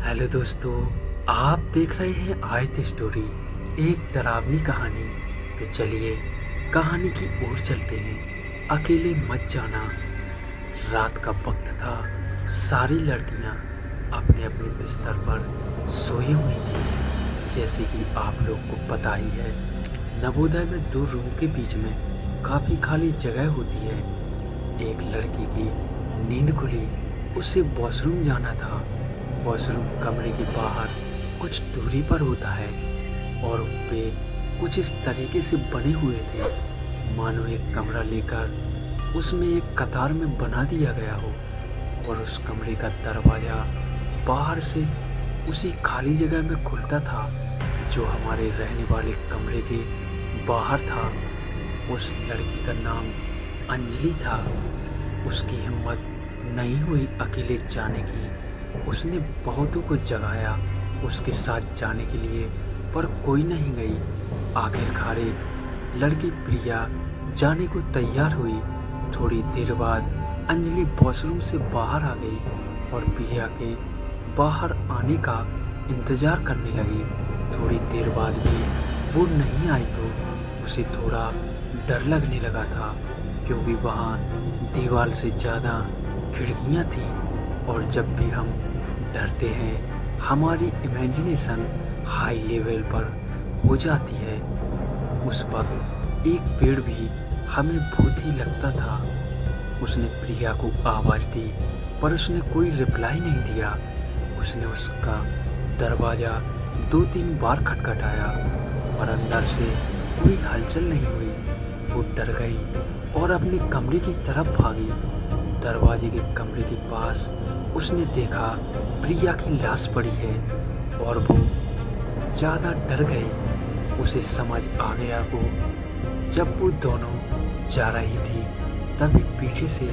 Hello दोस्तों, आप देख रहे हैं आयत स्टोरी, एक डरावनी कहानी। तो चलिए कहानी की ओर चलते हैं। अकेले मत जाना। रात का वक्त था। सारी लड़कियां अपने अपने बिस्तर पर सोई हुई थी। जैसे कि आप लोग को पता ही है, नवोदय में दो रूम के बीच में काफ़ी खाली जगह होती है। एक लड़की की नींद खुली, उसे वॉशरूम जाना था। वॉशरूम कमरे के बाहर कुछ दूरी पर होता है और वे कुछ इस तरीके से बने हुए थे मानो एक कमरा लेकर उसमें एक कतार में बना दिया गया हो, और उस कमरे का दरवाज़ा बाहर से उसी खाली जगह में खुलता था जो हमारे रहने वाले कमरे के बाहर था। उस लड़की का नाम अंजलि था। उसकी हिम्मत नहीं हुई अकेले जाने की। उसने बहुतों को जगाया उसके साथ जाने के लिए, पर कोई नहीं गई। आखिरकार एक लड़की प्रिया जाने को तैयार हुई। थोड़ी देर बाद अंजलि वॉशरूम से बाहर आ गई और प्रिया के बाहर आने का इंतज़ार करने लगी। थोड़ी देर बाद भी वो नहीं आई तो उसे थोड़ा डर लगने लगा था, क्योंकि वहाँ दीवार से ज़्यादा खिड़कियाँ थीं, और जब भी हम डरते हैं हमारी इमेजिनेशन हाई लेवल पर हो जाती है। उस वक्त एक पेड़ भी हमें भूत ही लगता था। उसने प्रिया को आवाज़ दी, पर उसने कोई रिप्लाई नहीं दिया। उसने उसका दरवाज़ा 2-3 बार खटखटाया, पर अंदर से कोई हलचल नहीं हुई। वो डर गई और अपने कमरे की तरफ भागी। दरवाजे के कमरे के पास उसने देखा प्रिया की लाश पड़ी है, और वो ज़्यादा डर गई। उसे समझ आ गया वो जब वो दोनों जा रही थी तभी पीछे से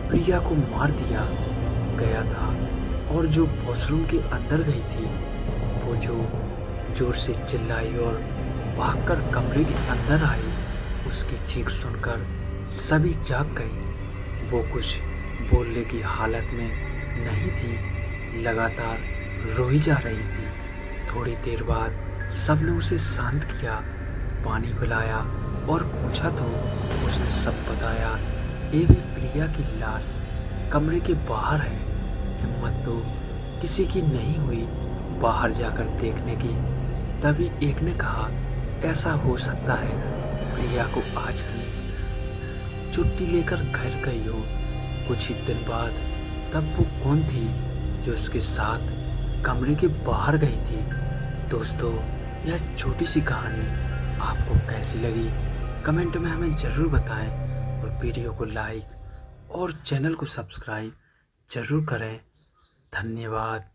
प्रिया को मार दिया गया था, और जो वॉशरूम के अंदर गई थी वो जो जोर से चिल्लाई और भागकर कमरे के अंदर आई। उसकी चीख सुनकर सभी जाग गए। वो कुछ बोलने की हालत में नहीं थी, लगातार रोई जा रही थी। थोड़ी देर बाद सबने उसे शांत किया, पानी पिलाया और पूछा तो उसने सब बताया। ये भी प्रिया की लाश कमरे के बाहर है। हिम्मत तो किसी की नहीं हुई बाहर जाकर देखने की। तभी एक ने कहा, ऐसा हो सकता है प्रिया को आज की छुट्टी लेकर घर गई हो। कुछ ही दिन बाद तब वो कौन थी जो उसके साथ कमरे के बाहर गई थी। दोस्तों, यह छोटी सी कहानी आपको कैसी लगी कमेंट में हमें ज़रूर बताएं, और वीडियो को लाइक और चैनल को सब्सक्राइब ज़रूर करें। धन्यवाद।